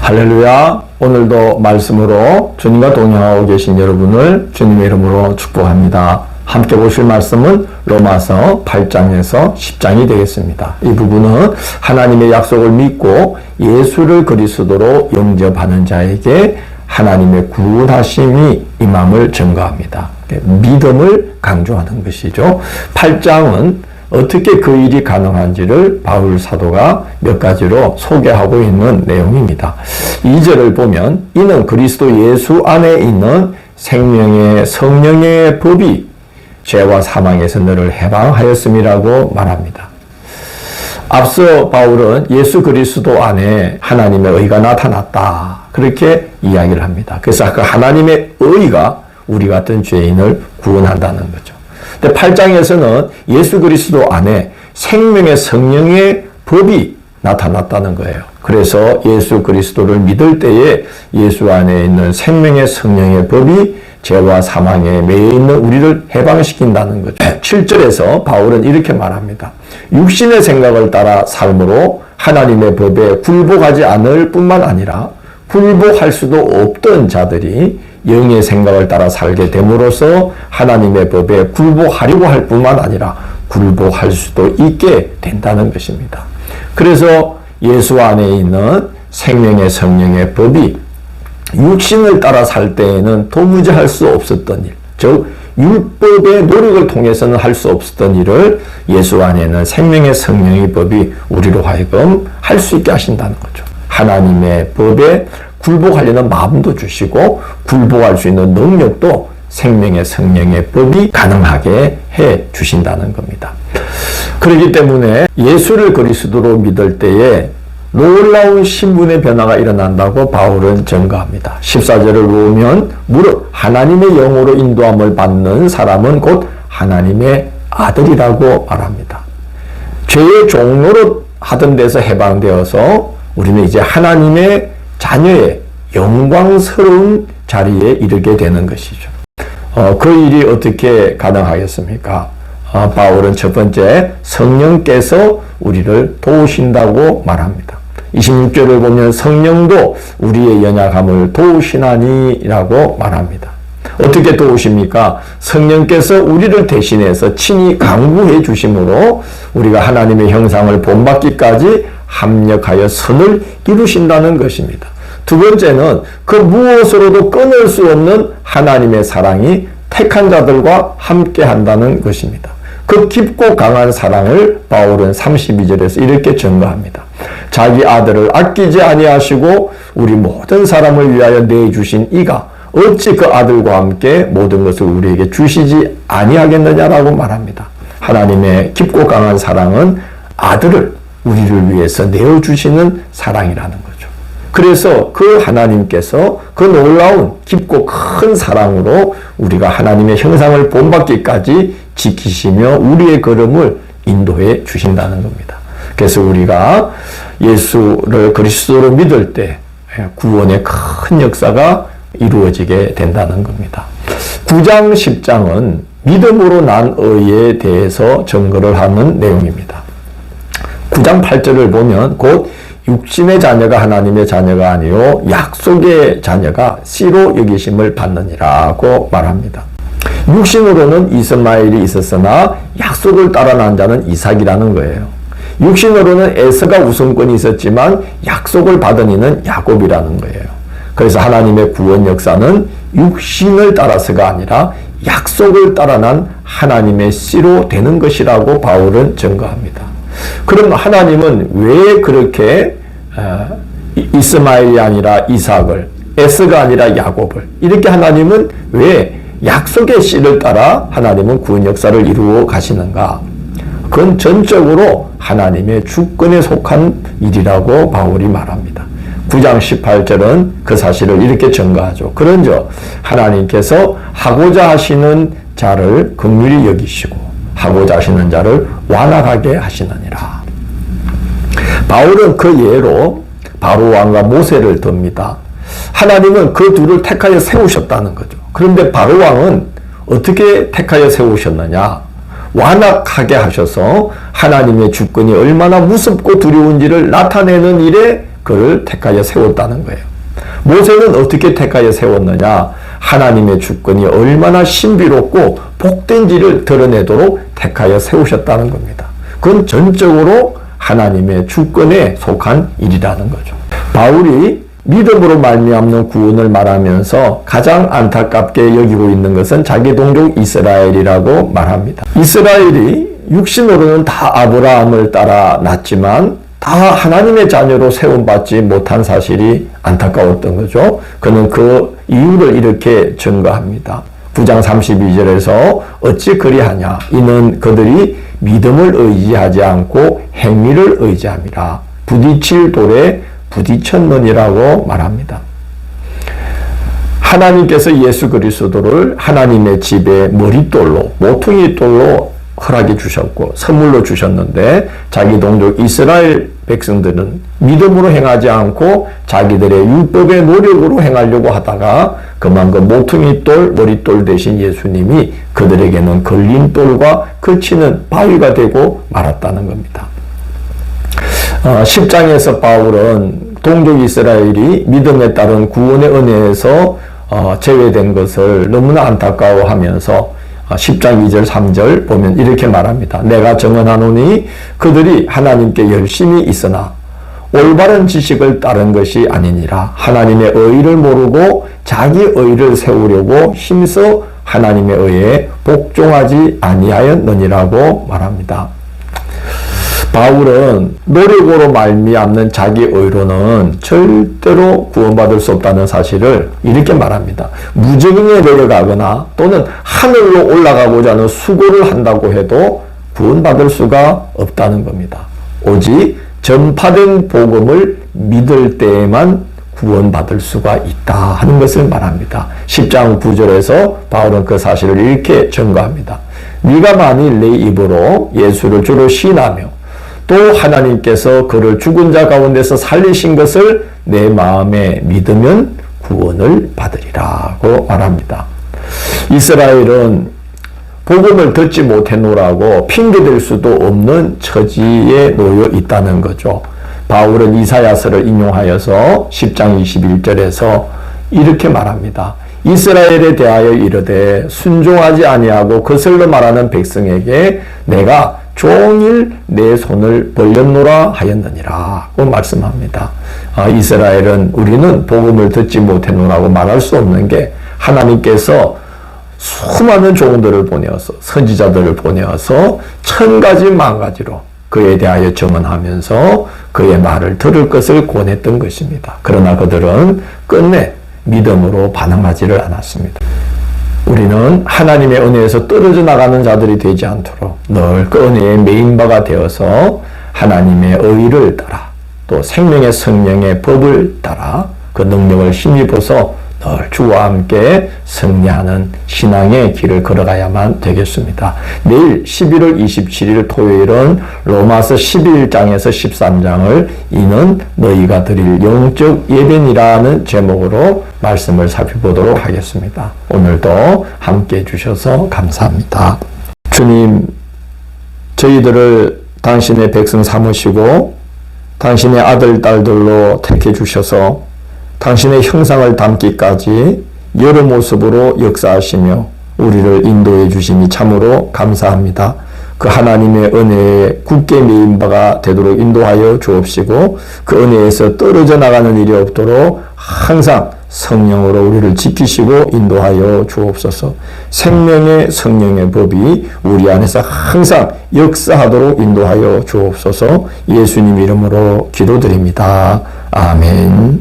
할렐루야. 오늘도 말씀으로 주님과 동행하고 계신 여러분을 주님의 이름으로 축복합니다. 함께 보실 말씀은 로마서 8장에서 10장이 되겠습니다. 이 부분은 하나님의 약속을 믿고 예수를 그리스도로 영접하는 자에게 하나님의 구원하심이 임함을 증거합니다. 믿음을 강조하는 것이죠. 8장은 어떻게 그 일이 가능한지를 바울 사도가 몇 가지로 소개하고 있는 내용입니다. 2절을 보면 이는 그리스도 예수 안에 있는 생명의 성령의 법이 죄와 사망에서 너를 해방하였음이라고 말합니다. 앞서 바울은 예수 그리스도 안에 하나님의 의가 나타났다, 그렇게 이야기를 합니다. 그래서 그 하나님의 의가 우리 같은 죄인을 구원한다는 거죠. 근데 8장에서는 예수 그리스도 안에 생명의 성령의 법이 나타났다는 거예요. 그래서 예수 그리스도를 믿을 때에 예수 안에 있는 생명의 성령의 법이 죄와 사망에 매여 있는 우리를 해방시킨다는 거죠. 7절에서 바울은 이렇게 말합니다. 육신의 생각을 따라 삶으로 하나님의 법에 굴복하지 않을 뿐만 아니라 굴복할 수도 없던 자들이 영의 생각을 따라 살게 됨으로써 하나님의 법에 굴복하려고 할 뿐만 아니라 굴복할 수도 있게 된다는 것입니다. 그래서 예수 안에 있는 생명의 성령의 법이 육신을 따라 살 때에는 도무지 할 수 없었던 일, 즉 율법의 노력을 통해서는 할 수 없었던 일을 예수 안에 있는 생명의 성령의 법이 우리로 하여금 할 수 있게 하신다는 거죠. 하나님의 법에 굴복하려는 마음도 주시고 굴복할 수 있는 능력도 생명의 성령의 법이 가능하게 해 주신다는 겁니다. 그렇기 때문에 예수를 그리스도로 믿을 때에 놀라운 신분의 변화가 일어난다고 바울은 증거합니다. 14절을 보면 무릇 하나님의 영으로 인도함을 받는 사람은 곧 하나님의 아들이라고 말합니다. 죄의 종로로 하던 데서 해방되어서 우리는 이제 하나님의 자녀의 영광스러운 자리에 이르게 되는 것이죠. 그 일이 어떻게 가능하겠습니까? 바울은 첫 번째 성령께서 우리를 도우신다고 말합니다. 26절을 보면 성령도 우리의 연약함을 도우시나니 라고 말합니다. 어떻게 도우십니까? 성령께서 우리를 대신해서 친히 강구해 주심으로 우리가 하나님의 형상을 본받기까지 합력하여 선을 이루신다는 것입니다. 두 번째는 그 무엇으로도 끊을 수 없는 하나님의 사랑이 택한 자들과 함께 한다는 것입니다. 그 깊고 강한 사랑을 바울은 32절에서 이렇게 증거합니다. 자기 아들을 아끼지 아니하시고 우리 모든 사람을 위하여 내주신 이가 어찌 그 아들과 함께 모든 것을 우리에게 주시지 아니하겠느냐라고 말합니다. 하나님의 깊고 강한 사랑은 아들을 우리를 위해서 내어주시는 사랑이라는 거죠. 그래서 그 하나님께서 그 놀라운 깊고 큰 사랑으로 우리가 하나님의 형상을 본받기까지 지키시며 우리의 걸음을 인도해 주신다는 겁니다. 그래서 우리가 예수를 그리스도로 믿을 때 구원의 큰 역사가 이루어지게 된다는 겁니다. 9장 10장은 믿음으로 난 의에 대해서 증거를 하는 내용입니다. 9장 8절을 보면 곧 육신의 자녀가 하나님의 자녀가 아니요 약속의 자녀가 씨로 여기심을 받느니라고 말합니다. 육신으로는 이스마엘이 있었으나 약속을 따라 난 자는 이삭이라는 거예요. 육신으로는 에서가 우선권이 있었지만 약속을 받은 이는 야곱이라는 거예요. 그래서 하나님의 구원 역사는 육신을 따라서가 아니라 약속을 따라 난 하나님의 씨로 되는 것이라고 바울은 증거합니다. 그럼 하나님은 왜 그렇게 이스마엘이 아니라 이삭을, 에서가 아니라 야곱을, 이렇게 하나님은 왜 약속의 씨를 따라 하나님은 구원 역사를 이루어 가시는가? 그건 전적으로 하나님의 주권에 속한 일이라고 바울이 말합니다. 9장 18절은 그 사실을 이렇게 증거하죠. 그런즉 하나님께서 하고자 하시는 자를 긍휼히 여기시고 하고자 하시는 자를 완악하게 하시느니라. 바울은 그 예로 바로 왕과 모세를 듭니다. 하나님은 그 둘을 택하여 세우셨다는 거죠. 그런데 바로 왕은 어떻게 택하여 세우셨느냐? 완악하게 하셔서 하나님의 주권이 얼마나 무섭고 두려운지를 나타내는 일에 그를 택하여 세웠다는 거예요. 모세는 어떻게 택하여 세웠느냐? 하나님의 주권이 얼마나 신비롭고 복된지를 드러내도록 택하여 세우셨다는 겁니다. 그건 전적으로 하나님의 주권에 속한 일이라는 거죠. 바울이 믿음으로 말미암는 구원을 말하면서 가장 안타깝게 여기고 있는 것은 자기 동족 이스라엘이라고 말합니다. 이스라엘이 육신으로는 다 아브라함을 따라 났지만 다 하나님의 자녀로 세움받지 못한 사실이 안타까웠던 거죠. 그는 그 이유를 이렇게 증거합니다. 9장 32절에서 어찌 그리하냐? 이는 그들이 믿음을 의지하지 않고 행위를 의지함이라. 부딪힐 돌에 부딪혔느니라고 말합니다. 하나님께서 예수 그리스도를 하나님의 집에 머릿돌로, 모퉁이 돌로 허락해 주셨고 선물로 주셨는데 자기 동족 이스라엘 백성들은 믿음으로 행하지 않고 자기들의 율법의 노력으로 행하려고 하다가 그만 그 모퉁이 돌, 머릿돌 대신 예수님이 그들에게는 걸린 돌과 그치는 바위가 되고 말았다는 겁니다. 10장에서 바울은 동족 이스라엘이 믿음에 따른 구원의 은혜에서 제외된 것을 너무나 안타까워하면서 10장 2절 3절 보면 이렇게 말합니다. 내가 정언하노니 그들이 하나님께 열심히 있으나 올바른 지식을 따른 것이 아니니라. 하나님의 의를 모르고 자기 의를 세우려고 힘써 하나님의 의에 복종하지 아니하였느니라고 말합니다. 바울은 노력으로 말미암는 자기 의로는 절대로 구원받을 수 없다는 사실을 이렇게 말합니다. 무적행에 내려가거나 또는 하늘로 올라가고자 하는 수고를 한다고 해도 구원받을 수가 없다는 겁니다. 오직 전파된 복음을 믿을 때에만 구원받을 수가 있다 하는 것을 말합니다. 10장 9절에서 바울은 그 사실을 이렇게 증거합니다. 네가 만일 내 입으로 예수를 주로 시인하며 또 하나님께서 그를 죽은 자 가운데서 살리신 것을 내 마음에 믿으면 구원을 받으리라고 말합니다. 이스라엘은 복음을 듣지 못했노라고 핑계댈 수도 없는 처지에 놓여 있다는 거죠. 바울은 이사야서를 인용하여서 10장 21절에서 이렇게 말합니다. 이스라엘에 대하여 이르되 순종하지 아니하고 거슬러 말하는 백성에게 내가 종일 내 손을 벌렸노라 하였느니라고 말씀합니다. 이스라엘은 우리는 복음을 듣지 못했노라고 말할 수 없는 게 하나님께서 수많은 종들을 보내어서 선지자들을 보내어서 1000가지 만가지로 그에 대하여 증언하면서 그의 말을 들을 것을 권했던 것입니다. 그러나 그들은 끝내 믿음으로 반응하지를 않았습니다. 우리는 하나님의 은혜에서 떨어져 나가는 자들이 되지 않도록 늘 그 은혜의 메인바가 되어서 하나님의 의를 따라 또 생명의 성령의 법을 따라 그 능력을 힘입어서 늘 주와 함께 승리하는 신앙의 길을 걸어가야만 되겠습니다. 내일 11월 27일 토요일은 로마서 11장에서 13장을 이는 너희가 드릴 영적 예배니라는 제목으로 말씀을 살펴보도록 하겠습니다. 오늘도 함께 해주셔서 감사합니다. 주님, 저희들을 당신의 백성 삼으시고 당신의 아들, 딸들로 택해 주셔서 당신의 형상을 담기까지 여러 모습으로 역사하시며 우리를 인도해 주시니 참으로 감사합니다. 그 하나님의 은혜에 굳게 매인 바가 되도록 인도하여 주옵시고 그 은혜에서 떨어져 나가는 일이 없도록 항상 성령으로 우리를 지키시고 인도하여 주옵소서. 생명의 성령의 법이 우리 안에서 항상 역사하도록 인도하여 주옵소서. 예수님 이름으로 기도드립니다. 아멘.